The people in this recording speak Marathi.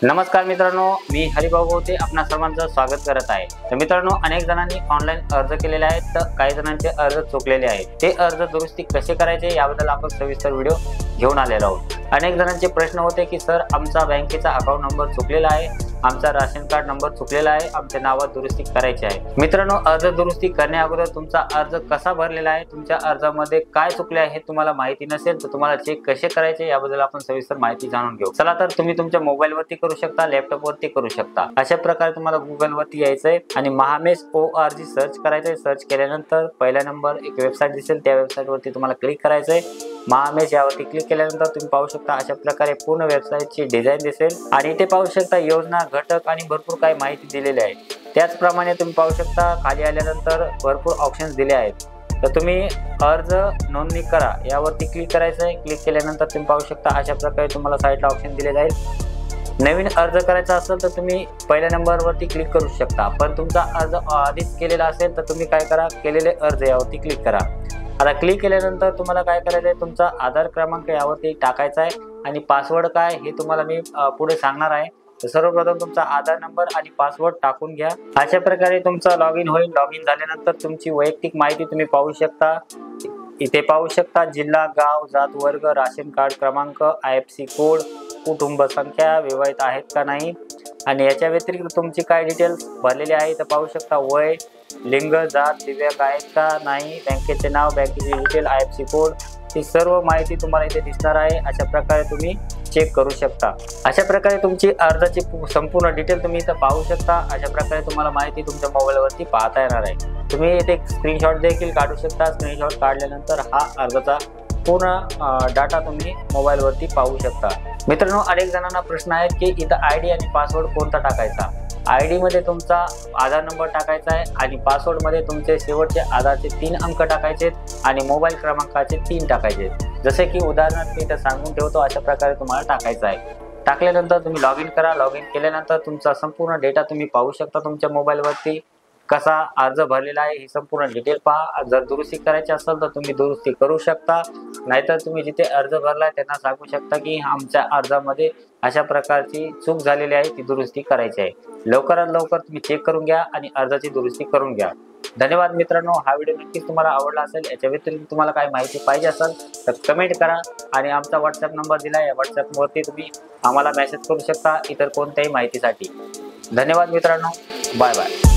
नमस्कार मित्रांनो, मी हरिभाऊ गोते आपणा सर्वांचं स्वागत करत आहे। तर मित्रांनो, अनेक जणांनी ऑनलाईन अर्ज केलेले आहेत, तर काही जणांचे अर्ज चुकलेले आहेत। ते अर्ज दुरुस्ती कसे करायचे याबद्दल आपण सविस्तर व्हिडिओ घेऊन आलेलो आहोत। अनेक जणांचे प्रश्न होते की सर, आमचा बँकेचा अकाउंट नंबर चुकलेला आहे, आमचा राशन कार्ड नंबर चुकलेला आहे, आमच्या नावात दुरुस्ती करायची आहे। मित्रांनो, अर्ज दुरुस्ती करण्या अगोदर तुमचा अर्ज कसा भरलेला आहे, तुमच्या अर्जामध्ये काय चुकले आहे हे तुम्हाला माहिती नसेल तर तुम्हाला चेक कसे करायचे याबद्दल आपण सविस्तर माहिती जाणून घेऊ। चला तर तुम्ही तुमच्या मोबाईल वरती करू शकता, लॅपटॉप वरती करू शकता। अशा प्रकारे तुम्हाला गुगल वरती यायचंय आणि महामेश.org सर्च करायचंय। सर्च केल्यानंतर पहिला नंबर एक वेबसाईट दिसेल, त्या वेबसाईट वरती तुम्हाला क्लिक करायचंय। महामेश यावरती क्लिक केल्यानंतर तुम्ही पाहू शकता अशा प्रकारे पूर्ण वेबसाईटची डिझाइन दिसेल आणि इथे पाहू शकता योजना, घटक आणि भरपूर काही माहिती दिलेली आहे। त्याचप्रमाणे तुम्ही पाहू शकता खाली आल्यानंतर भरपूर ऑप्शन्स दिले आहेत। तर तुम्ही अर्ज नोंदणी करा यावरती क्लिक करायचं आहे। क्लिक केल्यानंतर तुम्ही पाहू शकता अशा प्रकारे तुम्हाला साईडला ऑप्शन दिले जाईल। नवीन अर्ज करायचा असेल तर तुम्ही पहिल्या नंबरवरती क्लिक करू शकता, पण तुमचा अर्ज आधीच केलेला असेल तर तुम्ही काय करा, केलेले अर्ज यावरती क्लिक करा। आता क्लिक केल्यानंतर तुम्हाला काय करायचं आहे, तुमचा आधार क्रमांक यावरती टाकायचा आहे आणि पासवर्ड काय हे तुम्हाला मी पुढे सांगणार आहे। तर सर्वप्रथम तुमचा आधार नंबर आणि पासवर्ड टाकून घ्या। अशा प्रकारे तुमचा लॉग इन होईल। लॉग इन झाल्यानंतर तुमची वैयक्तिक माहिती तुम्ही पाहू शकता। इथे पाहू शकता जिल्हा, गाव, जात, वर्ग, राशन कार्ड क्रमांक, IFSC कोड, कुटुंब संख्या, विवाहित आहेत का नाही आणि याच्या व्यतिरिक्त तुमची काय डिटेल्स भरलेली आहे तर पाहू शकता। वय, लिंग, जात, दिव्यांग आहेत का नाही, बँकेचे नाव, बँकेची डिटेल, IFSC कोड, ही सर्व माहिती तुम्हाला इथे दिसणार आहे। अशा प्रकारे तुम्ही चेक करू शकता। अशा प्रकारे तुमची अर्जाची संपूर्ण डिटेल तुम्ही इथे पाहू शकता। अशा प्रकारे तुम्हाला माहिती तुमच्या मोबाईलवरती पाहता येणार आहे। तुम्ही इथे स्क्रीनशॉट देखील काढू शकता। स्क्रीनशॉट काढल्यानंतर हा अर्जाचा पूर्ण डाटा तुम्ही मोबाईलवरती पाहू शकता। मित्रांनो, अनेक जणांना प्रश्न आहेत की इथं ID आणि पासवर्ड कोणता टाकायचा। ID मध्ये तुमचा आधार नंबर टाकायचा आहे आणि पासवर्ड मध्ये तुमचे शेवटचे आधारचे 3 अंक टाकायचे आणि मोबाईल क्रमांकाचे 3 टाकायचे। जसे की उदाहरणार्थ मी इथं सांगून ठेवतो, अशा प्रकारे तुम्हाला टाकायचं आहे। टाकल्यानंतर तुम्ही लॉग इन करा। लॉग इन केल्यानंतर तुमचा संपूर्ण डेटा तुम्ही पाहू शकता। तुमच्या मोबाईलवरती कसा अर्ज भरलेला आहे ही संपूर्ण डिटेल पहा। जर दुरुस्ती करायची असेल तर तुम्ही दुरुस्ती करू शकता, नाहीतर तुम्ही जिथे अर्ज भरलाय त्यांना सांगू शकता की आमच्या अर्जामध्ये अशा प्रकारची चूक झालेली आहे, ती दुरुस्ती करायची आहे। लवकरात लवकर तुम्ही चेक करून घ्या आणि अर्जाची दुरुस्ती करून घ्या। धन्यवाद मित्रांनो, हा व्हिडिओ नक्कीच तुम्हाला आवडला असेल। याच्या व्यतिरिक्त तुम्हाला काही माहिती पाहिजे असेल तर कमेंट करा आणि आमचा व्हॉट्सअप नंबर दिला, या व्हॉट्सअपवरती तुम्ही आम्हाला मेसेज करू शकता इतर कोणत्याही माहितीसाठी। धन्यवाद मित्रांनो, बाय बाय।